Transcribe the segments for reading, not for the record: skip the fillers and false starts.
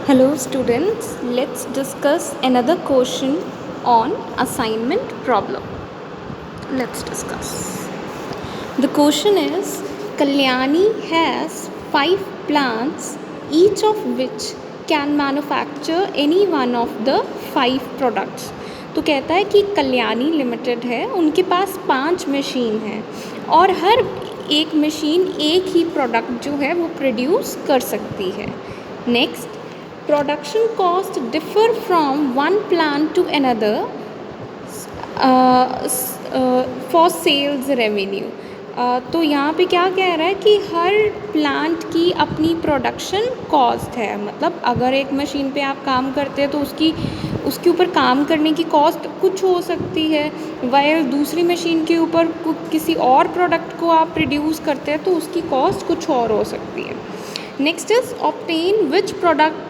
Hello students, let's discuss another question on assignment problem. Let's discuss. The question is Kalyani has 5 plants, each of which can manufacture any one of the 5 products. तो कहता है कि Kalyani limited है, उनके पास 5 machine हैं और हर एक machine एक ही प्रोडक्ट जो है वो प्रोड्यूस कर सकती है. Next, production cost differ from one plant to another for sales revenue. तो यहाँ पे क्या कह रहा है कि हर प्लांट की अपनी प्रोडक्शन कॉस्ट है. मतलब अगर एक मशीन पे आप काम करते हैं तो उसके ऊपर काम करने की कॉस्ट कुछ हो सकती है, वाइल दूसरी मशीन के ऊपर किसी और प्रोडक्ट को आप प्रोड्यूस करते हैं तो उसकी कॉस्ट कुछ और हो सकती है. Next is obtain which product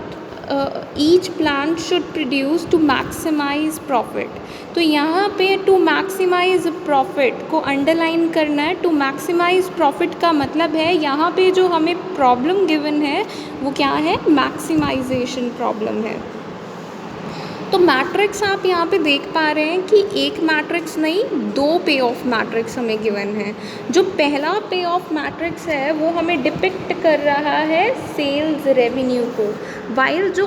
each plant should produce to maximize profit. तो यहाँ पे टू मैक्सिमाइज प्रॉफिट को अंडरलाइन करना है. टू मैक्सिमाइज प्रॉफिट का मतलब है यहाँ पे जो हमें प्रॉब्लम गिवन है वो क्या है, मैक्सिमाइजेशन प्रॉब्लम है. तो मैट्रिक्स आप यहाँ पे देख पा रहे हैं कि एक मैट्रिक्स नहीं, 2 पे ऑफ मैट्रिक्स हमें गिवन है. जो पहला पे ऑफ मैट्रिक्स है वो हमें डिपिक्ट कर रहा है सेल्स रेवेन्यू को, वाइल जो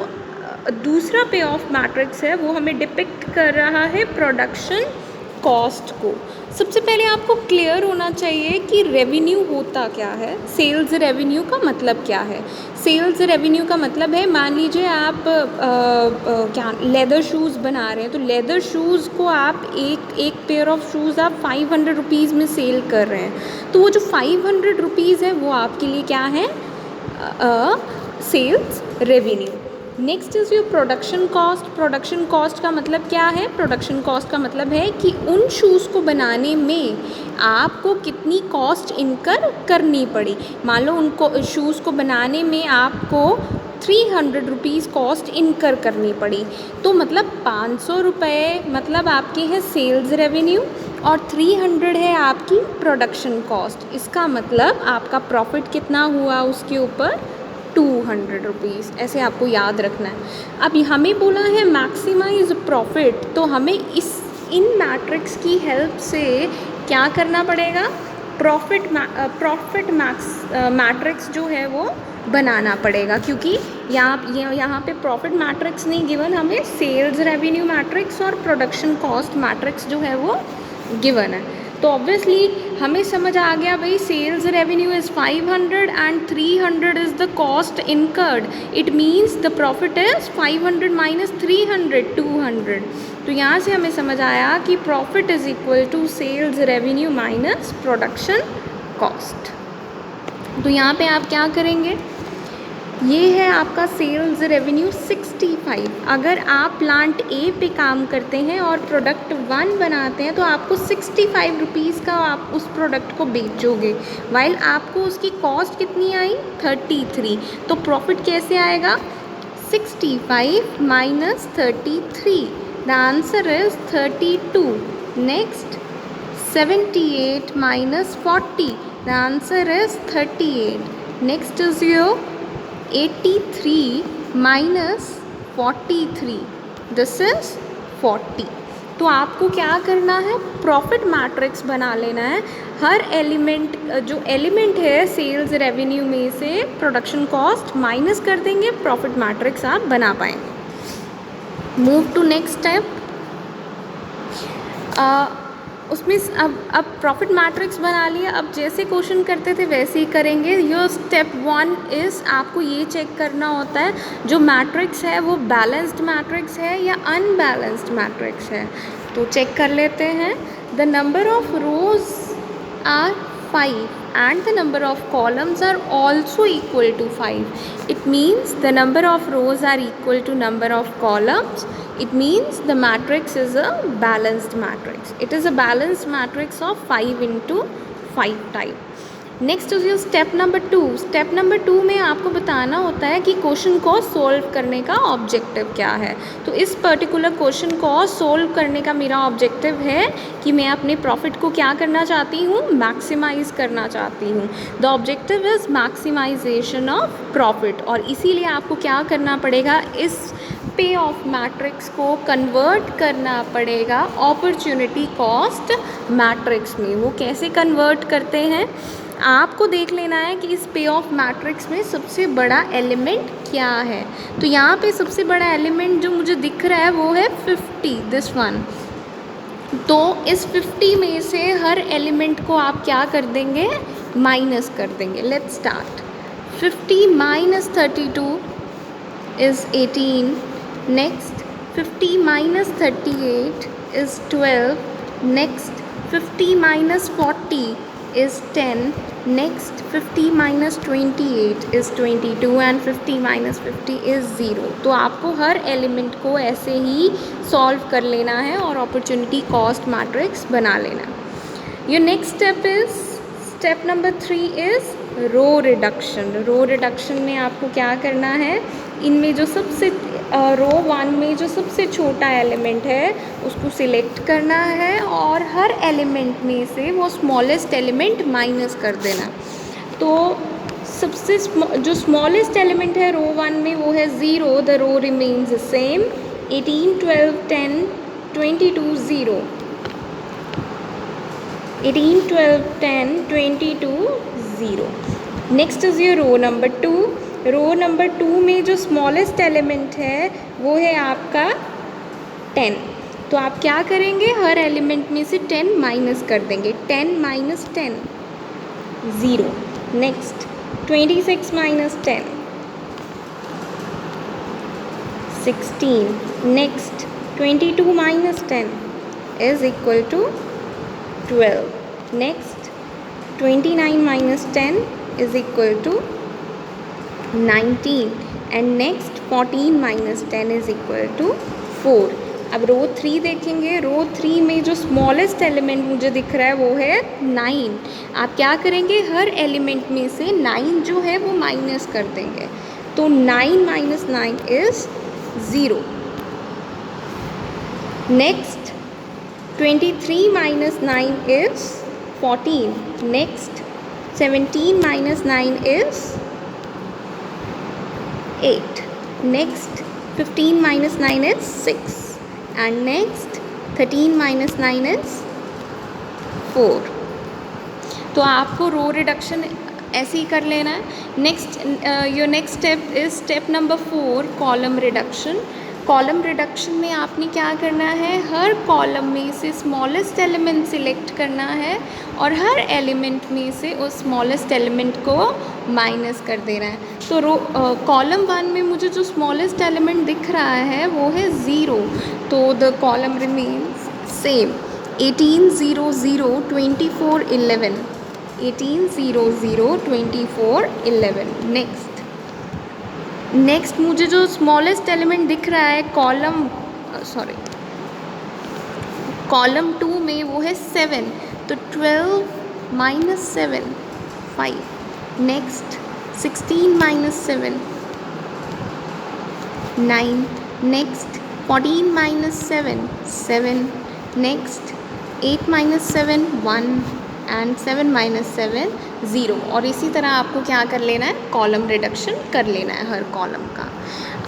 दूसरा पे ऑफ मैट्रिक्स है वो हमें डिपिक्ट कर रहा है प्रोडक्शन कॉस्ट को. सबसे पहले आपको क्लियर होना चाहिए कि रेवेन्यू होता क्या है, सेल्स रेवेन्यू का मतलब क्या है. सेल्स रेवेन्यू का मतलब है, मान लीजिए आप क्या लेदर शूज़ बना रहे हैं तो लेदर शूज़ को आप एक पेयर ऑफ शूज़ आप 500 रुपीज़ में सेल कर रहे हैं, तो वो जो 500 रुपीज़ है वो आपके लिए क्या है, sales revenue. Next is your production cost. Production cost का मतलब क्या है, प्रोडक्शन कॉस्ट का मतलब है कि उन शूज़ को बनाने में आपको कितनी कॉस्ट इनकर करनी पड़ी. मान लो उनको शूज़ को बनाने में आपको 300 रुपीज़ कॉस्ट इनकर करनी पड़ी, तो मतलब 500 रुपये मतलब आपके हैं सेल्स रेवेन्यू और 300 है आपकी प्रोडक्शन कॉस्ट. इसका मतलब आपका प्रॉफिट कितना हुआ उसके ऊपर, 200 रुपीज़. ऐसे आपको याद रखना है. अब हमें बोला है मैक्सिमाइज प्रॉफिट, तो हमें इन मैट्रिक्स की हेल्प से क्या करना पड़ेगा, प्रॉफिट मैट्रिक्स जो है वो बनाना पड़ेगा, क्योंकि यहाँ पे प्रॉफिट मैट्रिक्स नहीं गिवन, हमें सेल्स रेवेन्यू मैट्रिक्स और प्रोडक्शन कॉस्ट मैट्रिक्स जो है वो गिवन है. तो ऑब्वियसली हमें समझ आ गया भाई, sales revenue is 500 and 300 is the cost incurred. It means the profit is 500 minus 300, 200. तो यहाँ से हमें समझ आया कि profit is equal to sales revenue minus production cost. तो यहाँ पे आप क्या करेंगे, ये है आपका सेल्स रेवेन्यू 65. अगर आप प्लांट ए पे काम करते हैं और प्रोडक्ट 1 बनाते हैं तो आपको 65 रुपीज़ का आप उस प्रोडक्ट को बेचोगे, वाइल आपको उसकी कॉस्ट कितनी आई, 33. तो प्रॉफिट कैसे आएगा, 65 minus 33. The answer is 32. Next, 78 minus 40. The answer is 38. Next is your 83 minus 43. This is 40. तो आपको क्या करना है, प्रॉफिट मैट्रिक्स बना लेना है. हर एलिमेंट जो एलिमेंट है सेल्स रेवेन्यू में से प्रोडक्शन कॉस्ट माइनस कर देंगे, प्रॉफिट मैट्रिक्स आप बना पाएंगे. Move to next step. उसमें अब प्रॉफिट मैट्रिक्स बना लिया. अब जैसे क्वेश्चन करते थे वैसे ही करेंगे. योर स्टेप 1 इज़ आपको ये चेक करना होता है जो मैट्रिक्स है वो बैलेंस्ड मैट्रिक्स है या अनबैलेंस्ड मैट्रिक्स है. तो चेक कर लेते हैं. The number of rows are 5 and the number of columns are also equal to 5. It means the number of rows are equal to number of columns. It means the matrix is a balanced matrix. It is a balanced matrix of 5 into 5 type. Next is your step number 2। Step number 2 में आपको बताना होता है कि question को solve करने का objective क्या है। तो इस पर्टिकुलर क्वेश्चन को सॉल्व करने का मेरा ऑब्जेक्टिव है कि मैं अपने प्रॉफिट को क्या करना चाहती हूँ, मैक्सिमाइज करना चाहती हूँ। The objective is maximization of profit, और इसीलिए आपको क्या करना पड़ेगा, इस पे ऑफ मैट्रिक्स को कन्वर्ट करना पड़ेगा अपॉर्चुनिटी कॉस्ट मैट्रिक्स में। वो कैसे कन्वर्ट करते हैं आपको देख लेना है कि इस पे ऑफ मैट्रिक्स में सबसे बड़ा एलिमेंट क्या है। तो यहाँ पे सबसे बड़ा एलिमेंट जो मुझे दिख रहा है वो है 50, दिस वन। तो इस 50 में से हर एलिमेंट को आप क्या कर देंगे, माइनस कर देंगे। Let's start. 50 minus 32 is 18। Next 50 minus 38 is 12। Next 50 minus 40 is 10. Next 50 minus 28 is 22 and 50 minus 50 is 0. तो आपको हर एलिमेंट को ऐसे ही सॉल्व कर लेना है और अपॉर्चुनिटी कॉस्ट मैट्रिक्स बना लेना है। Your next step is step number 3 is row reduction. Row reduction में आपको क्या करना है, इनमें जो सबसे रो 1 में जो सबसे छोटा एलिमेंट है उसको सिलेक्ट करना है और हर एलिमेंट में से वो स्मॉलेस्ट एलिमेंट माइनस कर देना। तो सबसे जो स्मॉलेस्ट एलिमेंट है रो 1 में वो है 0। The row remains same. 18, 12, 10, 22, 0। 18, 12, 10, 22, 0। Next is your row number 2। Row number 2 में जो स्मॉलेस्ट एलिमेंट है वो है आपका 10। तो आप क्या करेंगे, हर एलिमेंट में से 10 माइनस कर देंगे। 10 minus 10, 0। Next 26 minus 10, 16। Next 22 minus 10 is equal to 12. Next 29 minus 10 is equal to 19 and next 14 minus 10 is equal to 4. अब रो 3 देखेंगे। रो 3 में जो स्मॉलेस्ट एलिमेंट मुझे दिख रहा है वो है 9। आप क्या करेंगे, हर एलिमेंट में से 9 जो है वो माइनस कर देंगे। तो 9 minus 9 is 0. Next 23 minus 9 is 14. Next 17 minus 9 is 8. Next 15 minus 9 is 6 and next 13 minus 9 is 4. तो आपको रो रिडक्शन ऐसे ही कर लेना है। Next your next step is step number 4, column reduction. Column reduction में आपने क्या करना है, हर कॉलम में से स्मॉलेस्ट एलिमेंट सिलेक्ट करना है और हर एलिमेंट में से उस स्मॉलेस्ट एलिमेंट को माइनस कर देना है। तो कॉलम 1 में मुझे जो स्मॉलेस्ट एलिमेंट दिख रहा है वो है 0। तो the column remains same. 18, 0, 0, 24, 11। 18, 0, 0, 24, 11। Next मुझे जो स्मॉलेस्ट एलिमेंट दिख रहा है कॉलम 2 में वो है 7। तो 12 minus 7, 5। Next 16 minus 7, 9। Next 14 minus 7, 7। Next 8 minus 7, 1 and 7 minus 7, 0। और इसी तरह आपको क्या कर लेना है, कॉलम रिडक्शन कर लेना है हर कॉलम का।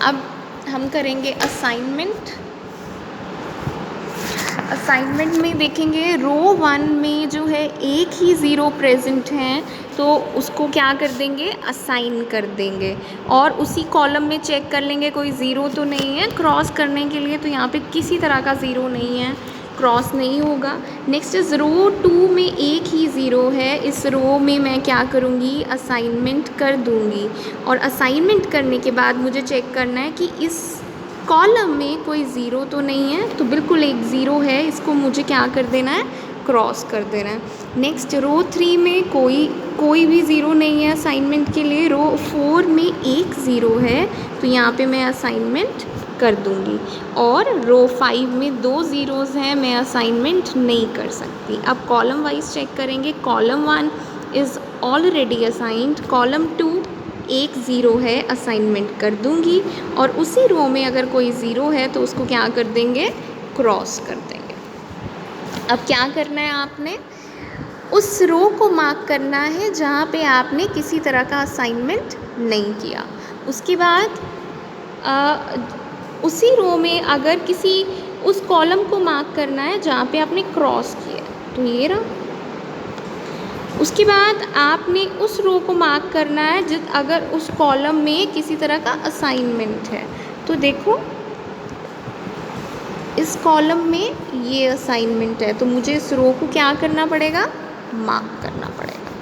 अब हम करेंगे असाइनमेंट। असाइनमेंट में देखेंगे रो 1 में जो है एक ही 0 प्रेजेंट है तो उसको क्या कर देंगे, असाइन कर देंगे। और उसी कॉलम में चेक कर लेंगे कोई 0 तो नहीं है क्रॉस करने के लिए। तो यहाँ पे किसी तरह का 0 नहीं है, क्रॉस नहीं होगा। नेक्स्ट इज रो 2 में एक ही 0 है। इस रो में मैं क्या करूँगी, असाइनमेंट कर दूँगी। और असाइनमेंट करने के बाद मुझे चेक करना है कि इस कॉलम में कोई 0 तो नहीं है। तो बिल्कुल एक 0 है, इसको मुझे क्या कर देना है, क्रॉस कर देना है। नेक्स्ट रो 3 में कोई भी 0 नहीं है असाइनमेंट के लिए। रो 4 में एक 0 है तो यहाँ पे मैं असाइनमेंट कर दूँगी। और रो 5 में 2 ज़ीरोज़ हैं, मैं असाइनमेंट नहीं कर सकती। अब कॉलम वाइज चेक करेंगे। Column 1 is already assigned, column 2 एक ज़ीरो है, असाइनमेंट कर दूंगी, और उसी रो में अगर कोई ज़ीरो है तो उसको क्या कर देंगे, क्रॉस कर देंगे। अब क्या करना है, आपने उस रो को मार्क करना है जहाँ पे आपने किसी तरह का असाइनमेंट नहीं किया। उसके बाद उसी रो में अगर किसी उस कॉलम को मार्क करना है जहाँ पे आपने क्रॉस किया, तो ये रहा। उसके बाद आपने उस रो को मार्क करना है अगर उस कॉलम में किसी तरह का असाइनमेंट है। तो देखो इस कॉलम में ये असाइनमेंट है, तो मुझे इस रो को क्या करना पड़ेगा, मार्क करना पड़ेगा।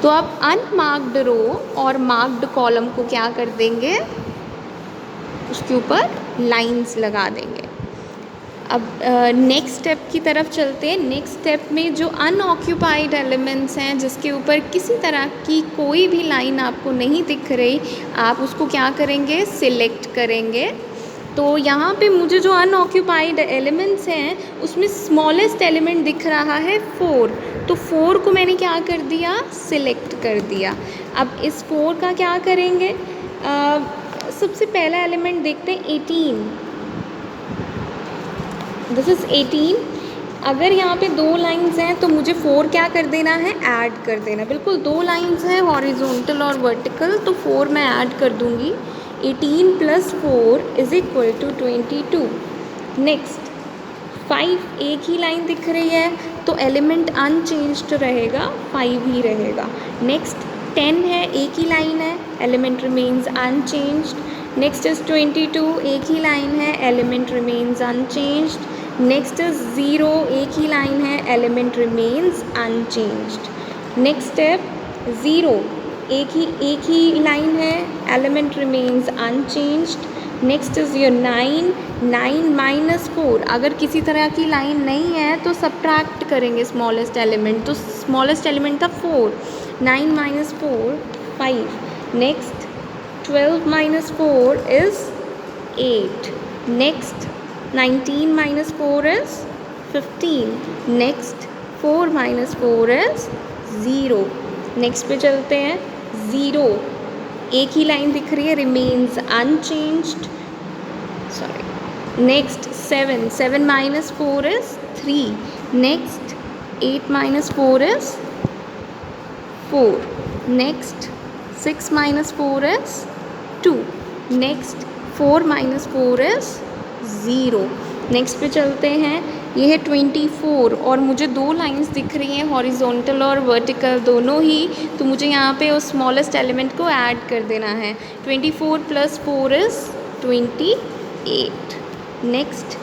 तो अब अनमार्क्ड रो और मार्क्ड कॉलम को क्या कर देंगे, उसके ऊपर लाइंस लगा देंगे। अब नेक्स्ट स्टेप की तरफ चलते हैं। नेक्स्ट स्टेप में जो अनऑक्यूपाइड एलिमेंट्स हैं, जिसके ऊपर किसी तरह की कोई भी लाइन आपको नहीं दिख रही, आप उसको क्या करेंगे, सिलेक्ट करेंगे। तो यहाँ पे मुझे जो अनऑक्यूपाइड एलिमेंट्स हैं उसमें स्मॉलेस्ट एलिमेंट दिख रहा है 4, तो 4 को मैंने क्या कर दिया, सिलेक्ट कर दिया। अब इस 4 का क्या करेंगे, सबसे पहला एलिमेंट देखते हैं 18, दिस इज़ 18। अगर यहाँ पे 2 लाइंस हैं तो मुझे 4 क्या कर देना है, ऐड कर देना। बिल्कुल 2 लाइंस हैं, हॉरिजॉन्टल और वर्टिकल, तो 4 मैं ऐड कर दूँगी। 18 + 4 = 22। नेक्स्ट 5 एक ही लाइन दिख रही है तो एलिमेंट अनचेंज्ड रहेगा, 5 ही रहेगा। नेक्स्ट 10 है, एक ही लाइन है, element remains unchanged. Next is 22, एक ही लाइन है, element remains unchanged. Next is 0, एक ही लाइन है, element remains unchanged. Next step 0, एक ही लाइन है, element remains unchanged. Next is your 9, 9 - 4, अगर किसी तरह की लाइन नहीं है तो सब्ट्रैक्ट करेंगे स्मॉलेस्ट एलिमेंट, तो स्मॉलेस्ट एलिमेंट था 4, 9 - 4 5। Next 12 - 4 is 8. Next 19 - 4 is 15. Next 4 - 4 is 0. Next पे चलते हैं, 0 एक ही लाइन दिख रही है, remains unchanged. Sorry. Next 7, 7 - 4 is 3. Next 8 - 4 is 4. Next 6 - 4 is 2. Next 4 - 4 is 0. Next पे चलते हैं, ये है 24 और मुझे 2 लाइंस दिख रही हैं, हॉरिजॉन्टल और वर्टिकल दोनों ही, तो मुझे यहाँ पे उस स्मॉलेस्ट एलिमेंट को ऐड कर देना है। 24 + 4 is 28. Next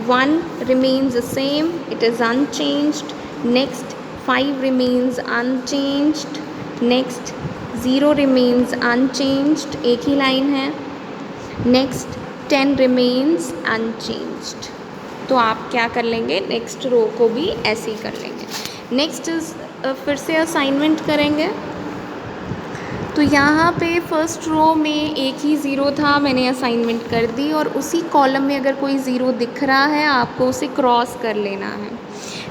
1 remains the same, it is unchanged. Next 5 remains unchanged. Next 0 remains unchanged, एक ही लाइन है। Next 10 remains unchanged. तो आप क्या कर लेंगे, नेक्स्ट रो को भी ऐसे ही कर लेंगे। नेक्स्ट फिर से असाइनमेंट करेंगे। तो यहाँ पे फर्स्ट रो में एक ही ज़ीरो था, मैंने असाइनमेंट कर दी, और उसी कॉलम में अगर कोई ज़ीरो दिख रहा है आपको उसे क्रॉस कर लेना है।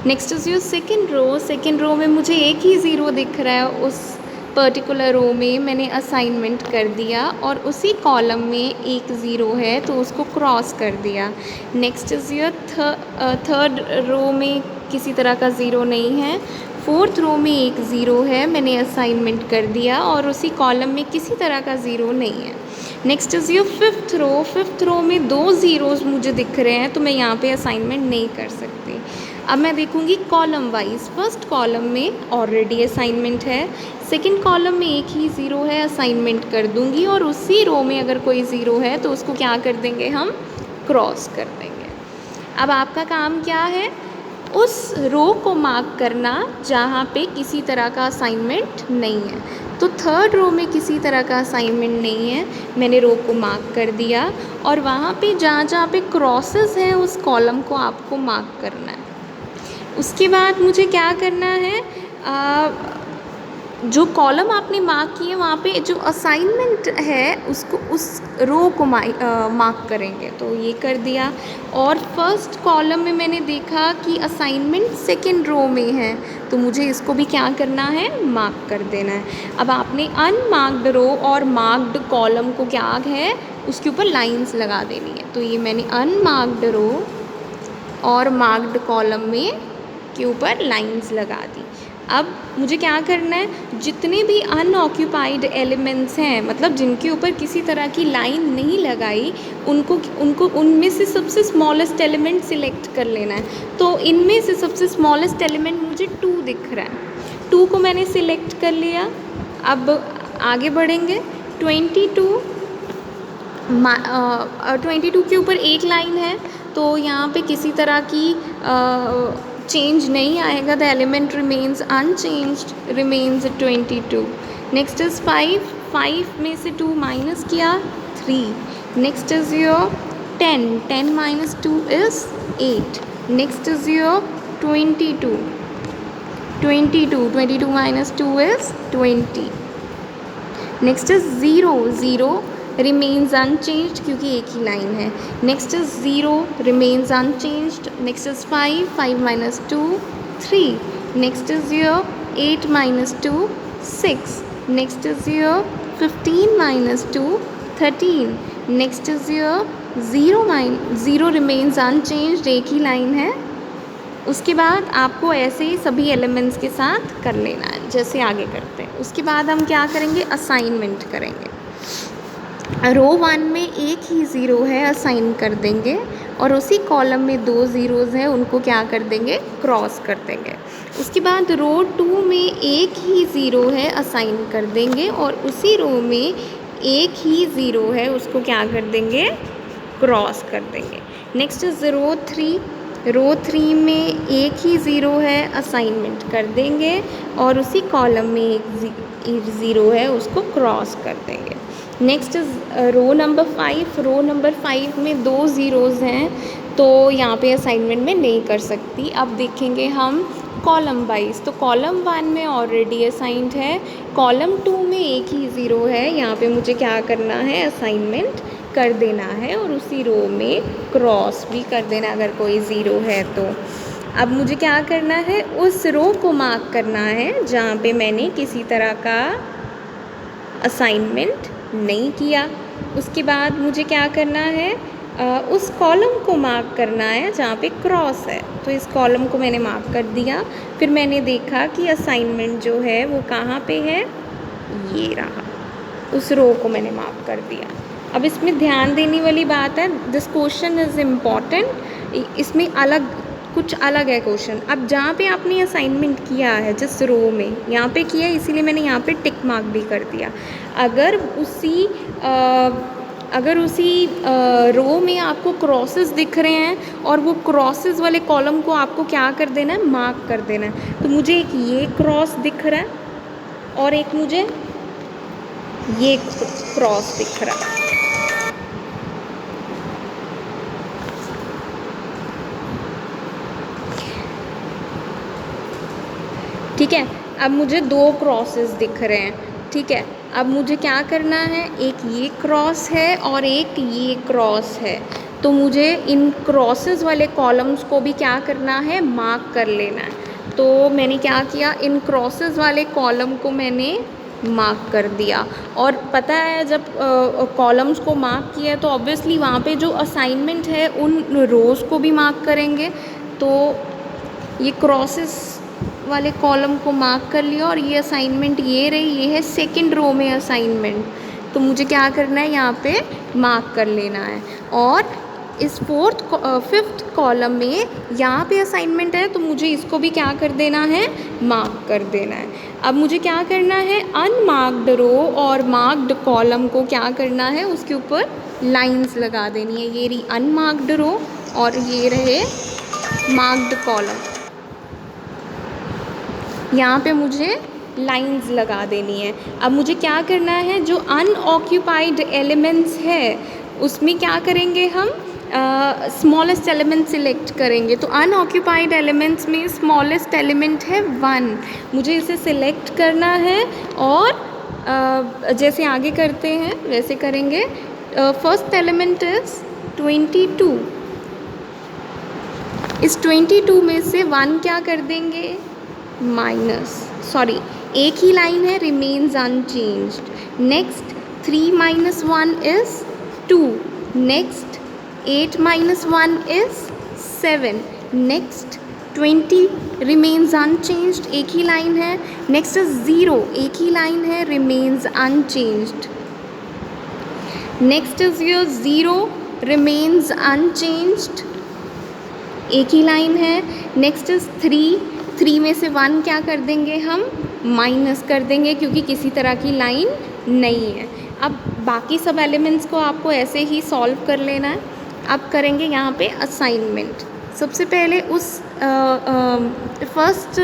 Next is your second row में मुझे एक ही ज़ीरो दिख रहा है, उस पर्टिकुलर रो में मैंने असाइनमेंट कर दिया और उसी कॉलम में एक ज़ीरो है तो उसको क्रॉस कर दिया। Next is your third row में किसी तरह का ज़ीरो नहीं है। फोर्थ रो में एक ज़ीरो है, मैंने असाइनमेंट कर दिया और उसी कॉलम में किसी तरह का ज़ीरो नहीं है। Next is your fifth row में 2 ज़ीरोज़ मुझे दिख रहे हैं तो मैं यहाँ पे असाइनमेंट नहीं कर सकती। अब मैं देखूँगी कॉलम वाइज। फर्स्ट कॉलम में ऑलरेडी असाइनमेंट है, सेकंड कॉलम में एक ही ज़ीरो है, असाइनमेंट कर दूँगी, और उसी रो में अगर कोई ज़ीरो है तो उसको क्या कर देंगे, हम क्रॉस कर देंगे। अब आपका काम क्या है, उस रो को मार्क करना जहाँ पे किसी तरह का असाइनमेंट नहीं है। तो थर्ड रो में किसी तरह का असाइनमेंट नहीं है, मैंने रो को मार्क कर दिया, और वहाँ पे जहाँ पे क्रॉसेस हैं उस कॉलम को आपको मार्क करना है। उसके बाद मुझे क्या करना है, जो कॉलम आपने मार्क किए वहाँ पे जो असाइनमेंट है उसको उस रो को मार्क करेंगे। तो ये कर दिया। और फर्स्ट कॉलम में मैंने देखा कि असाइनमेंट सेकंड रो में है, तो मुझे इसको भी क्या करना है, मार्क कर देना है। अब आपने अनमार्क्ड रो और मार्क्ड कॉलम को क्या है, उसके ऊपर लाइंस लगा देनी है। तो ये मैंने अनमार्क्ड रो और मार्क्ड कॉलम में के ऊपर लाइंस लगा दी। अब मुझे क्या करना है, जितने भी अनऑक्यूपाइड एलिमेंट्स हैं, मतलब जिनके ऊपर किसी तरह की लाइन नहीं लगाई, उनको उनमें से सबसे स्मॉलेस्ट एलिमेंट सिलेक्ट कर लेना है। तो इनमें से सबसे स्मॉलेस्ट एलिमेंट मुझे 2 दिख रहा है। 2 को मैंने सिलेक्ट कर लिया। अब आगे बढ़ेंगे। 22 के ऊपर एक लाइन है, तो यहाँ पे किसी तरह की चेंज नहीं आएगा। The element remains unchanged, remains 22। Next is 5 में से 2 माइनस किया 3। Next is your 10 minus 2 is 8। Next is your 22 minus 2 is 20। Next is 0 remains unchanged क्योंकि एक ही लाइन है। Next is 0 remains unchanged. Next is 5 minus 2 3। Next is your 8 minus 2 6। Next is your 15 minus 2 13। Next is your 0 remains unchanged, एक ही line है। उसके बाद आपको ऐसे ही सभी एलिमेंट्स के साथ कर लेना है जैसे आगे करते हैं। उसके बाद हम क्या करेंगे, असाइनमेंट करेंगे। रो 1 में एक ही 0 है, असाइन कर देंगे, और उसी कॉलम में 2 ज़ीरोज़ हैं, उनको क्या कर देंगे, क्रॉस कर देंगे। उसके बाद रो 2 में एक ही 0 है, असाइन कर देंगे, और उसी रो में एक ही 0 है, उसको क्या कर देंगे, क्रॉस कर देंगे। नेक्स्ट इज रो 3 में एक ही 0 है, असाइनमेंट कर देंगे, और उसी कॉलम में एक 0 है, उसको क्रॉस कर देंगे। नेक्स्ट इज रो नंबर 5 में 2 ज़ीरोज़ हैं, तो यहाँ पे असाइनमेंट में नहीं कर सकती। अब देखेंगे हम कॉलम वाइज। तो कॉलम 1 में ऑलरेडी असाइंड है, कॉलम 2 में एक ही 0 है, यहाँ पे मुझे क्या करना है, असाइनमेंट कर देना है, और उसी रो में क्रॉस भी कर देना अगर कोई 0 है तो। अब मुझे क्या करना है, उस रो को मार्क करना है जहाँ पे मैंने किसी तरह का असाइनमेंट नहीं किया। उसके बाद मुझे क्या करना है, उस कॉलम को मार्क करना है जहाँ पे क्रॉस है। तो इस कॉलम को मैंने मार्क कर दिया। फिर मैंने देखा कि असाइनमेंट जो है वो कहाँ पे है, ये रहा, उस रो को मैंने मार्क कर दिया। अब इसमें ध्यान देने वाली बात है, दिस क्वेश्चन इज़ इम्पॉर्टेंट। इसमें कुछ अलग है क्वेश्चन। अब जहाँ पे आपने असाइनमेंट किया है जिस रो में, यहाँ पे किया है, इसीलिए मैंने यहाँ पे टिक मार्क भी कर दिया। अगर उसी रो में आपको क्रॉसेस दिख रहे हैं और वो क्रॉसेस वाले कॉलम को आपको क्या कर देना है, मार्क कर देना है। तो मुझे एक ये क्रॉस दिख रहा है और एक मुझे ये क्रॉस दिख रहा है। ठीक है, अब मुझे 2 क्रॉसेस दिख रहे हैं। ठीक है, अब मुझे क्या करना है, एक ये क्रॉस है और एक ये क्रॉस है। तो मुझे इन क्रॉसेस वाले कॉलम्स को भी क्या करना है, मार्क कर लेना है। तो मैंने क्या किया, इन क्रॉसेस वाले कॉलम को मैंने मार्क कर दिया। और पता है जब कॉलम्स को मार्क किया तो ऑब्वियसली वहाँ पे जो असाइनमेंट है उन रोज़ को भी मार्क करेंगे। तो ये क्रॉसेस वाले कॉलम को मार्क कर लिया, और ये असाइनमेंट ये रही, ये है सेकंड रो में असाइनमेंट। तो मुझे क्या करना है, यहाँ पे मार्क कर लेना है। और इस 5th कॉलम में यहाँ पे असाइनमेंट है, तो मुझे इसको भी क्या कर देना है, मार्क कर देना है। अब मुझे क्या करना है, अनमार्क्ड रो और मार्क्ड कॉलम को क्या करना है, उसके ऊपर लाइंस लगा देनी है। ये रही अनमार्क्ड रो और ये रहे मार्क्ड कॉलम। यहाँ पे मुझे लाइंस लगा देनी है। अब मुझे क्या करना है, जो अनऑक्यूपाइड एलिमेंट्स है उसमें क्या करेंगे हम, स्मॉलेस्ट एलिमेंट सिलेक्ट करेंगे, तो अनऑक्यूपाइड एलिमेंट्स में स्मॉलेस्ट एलिमेंट है 1, मुझे इसे सिलेक्ट करना है और जैसे आगे करते हैं वैसे करेंगे। फर्स्ट एलिमेंट इज़ 22, इस 22 में से 1 क्या कर देंगे, माइनस, सॉरी एक ही लाइन है, remains unchanged. Next 3 - 1 is 2, next 8 - 1 is 7, next 20 remains unchanged, एक ही लाइन है। नेक्स्ट इज 0, एक ही लाइन है, remains unchanged. Next is your 0 remains unchanged, एक ही लाइन है। नेक्स्ट इज 3 में से 1 क्या कर देंगे हम, माइनस कर देंगे क्योंकि किसी तरह की लाइन नहीं है। अब बाकी सब एलिमेंट्स को आपको ऐसे ही सॉल्व कर लेना है। अब करेंगे यहाँ पे असाइनमेंट। सबसे पहले उस फर्स्ट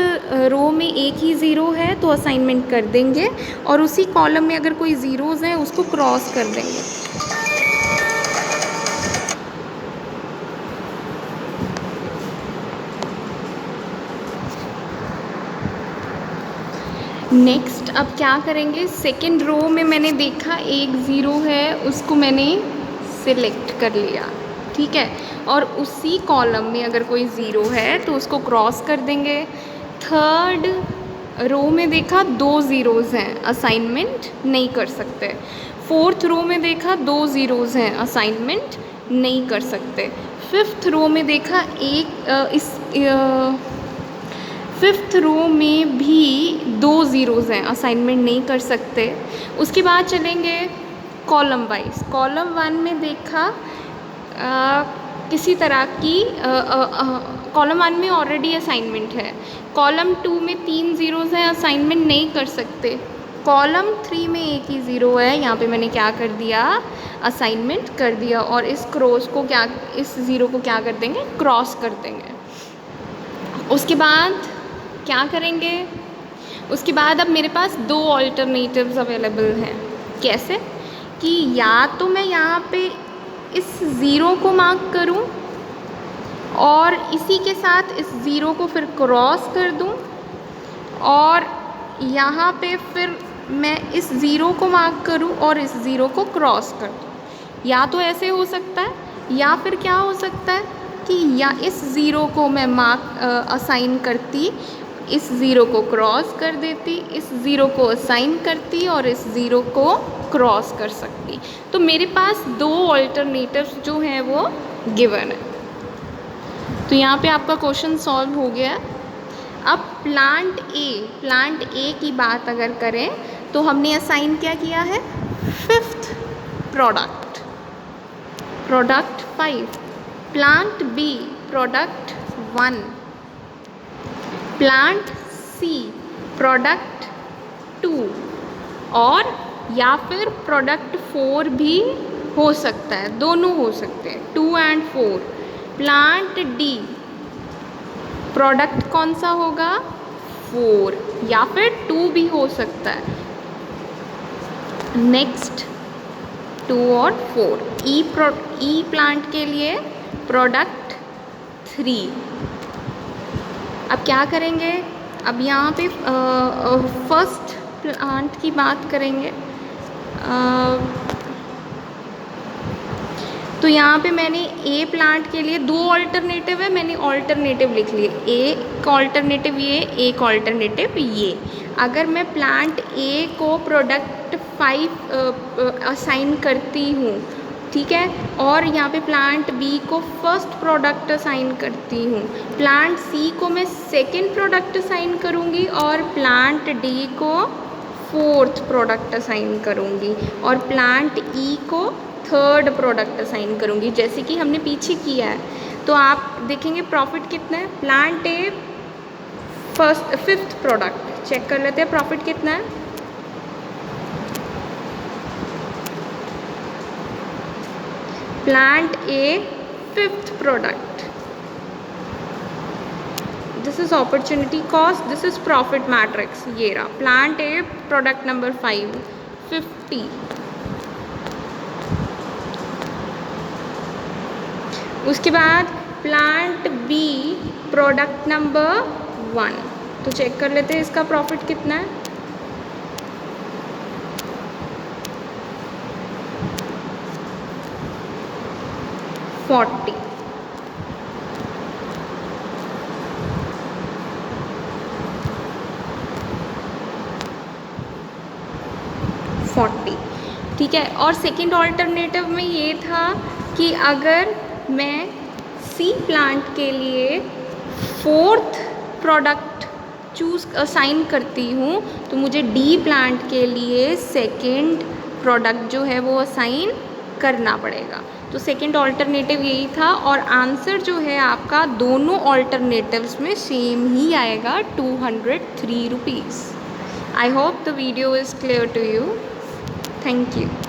रो में एक ही ज़ीरो है तो असाइनमेंट कर देंगे, और उसी कॉलम में अगर कोई ज़ीरोज़ हैं उसको क्रॉस कर देंगे। नेक्स्ट अब क्या करेंगे, सेकेंड रो में मैंने देखा एक ज़ीरो है, उसको मैंने सिलेक्ट कर लिया, ठीक है, और उसी कॉलम में अगर कोई ज़ीरो है तो उसको क्रॉस कर देंगे। थर्ड रो में देखा 2 ज़ीरोज़ हैं, असाइनमेंट नहीं कर सकते। फोर्थ रो में देखा 2 ज़ीरोज़ हैं, असाइनमेंट नहीं कर सकते। फिफ्थ रो में देखा फिफ्थ रो में भी 2 ज़ीरोज़ हैं, असाइनमेंट नहीं कर सकते। उसके बाद चलेंगे कॉलम वाइज। कॉलम 1 में देखा किसी तरह की कॉलम 1 में ऑलरेडी असाइनमेंट है। कॉलम 2 में 3 ज़ीरोज़ हैं, असाइनमेंट नहीं कर सकते। कॉलम 3 में एक ही ज़ीरो है, यहाँ पे मैंने क्या कर दिया, असाइनमेंट कर दिया, और इस ज़ीरो को क्या कर देंगे, क्रॉस कर देंगे। उसके बाद क्या करेंगे, उसके बाद अब मेरे पास 2 ऑल्टरनेटिव्स अवेलेबल हैं। कैसे कि या तो मैं यहाँ पे इस ज़ीरो को मार्क करूँ और इसी के साथ इस ज़ीरो को फिर क्रॉस कर दूँ, और यहाँ पे फिर मैं इस ज़ीरो को मार्क करूँ और इस ज़ीरो को क्रॉस कर दूँ। या तो ऐसे हो सकता है, या फिर क्या हो सकता है कि या इस ज़ीरो को मैं असाइन करती, इस ज़ीरो को क्रॉस कर देती, इस ज़ीरो को असाइन करती और इस ज़ीरो को क्रॉस कर सकती। तो मेरे पास 2 ऑल्टरनेटिव्स जो हैं वो गिवन है। तो यहाँ पे आपका क्वेश्चन सॉल्व हो गया है। अब प्लांट ए की बात अगर करें तो हमने असाइन क्या किया है, 5th product 5, plant B product 1, plant C product 2, और या फिर प्रोडक्ट 4 भी हो सकता है, दोनों हो सकते हैं, 2 और 4। प्लांट डी प्रोडक्ट कौन सा होगा, 4, या फिर 2 भी हो सकता है। नेक्स्ट 2 और 4। ई प्लांट के लिए प्रोडक्ट 3। अब क्या करेंगे, अब यहाँ पे फर्स्ट प्लांट की बात करेंगे। तो यहाँ पे मैंने ए प्लांट के लिए 2 ऑल्टरनेटिव है, मैंने ऑल्टरनेटिव लिख लिए, एक ऑल्टरनेटिव ये, एक ऑल्टरनेटिव ये। अगर मैं प्लांट ए को प्रोडक्ट 5 असाइन करती हूँ, ठीक है, और यहाँ पे प्लांट बी को फर्स्ट प्रोडक्ट असाइन करती हूँ, प्लांट सी को मैं सेकंड प्रोडक्ट असाइन करूँगी और प्लांट डी को 4th प्रोडक्ट असाइन करूँगी, और प्लांट ई को 3rd प्रोडक्ट असाइन करूँगी, जैसे कि हमने पीछे किया है। तो आप देखेंगे प्रॉफिट कितना है, plant A 5th product, check कर लेते हैं प्रॉफिट कितना है। Plant A 5th product, this is opportunity cost, this is profit matrix, ये रहा प्लांट ए प्रोडक्ट नंबर 5 50। उसके बाद प्लांट बी प्रोडक्ट नंबर 1, तो चेक कर लेते हैं इसका प्रॉफिट कितना है। $40। ठीक है। और सेकंड ऑल्टरनेटिव में ये था कि अगर मैं सी प्लांट के लिए 4th प्रोडक्ट चूज़ असाइन करती हूँ तो मुझे डी प्लांट के लिए सेकंड प्रोडक्ट जो है वो असाइन करना पड़ेगा। तो सेकंड ऑल्टरनेटिव यही था और आंसर जो है आपका दोनों ऑल्टरनेटिव्स में सेम ही आएगा, 203 rupees. I hope the video is clear to you. Thank you.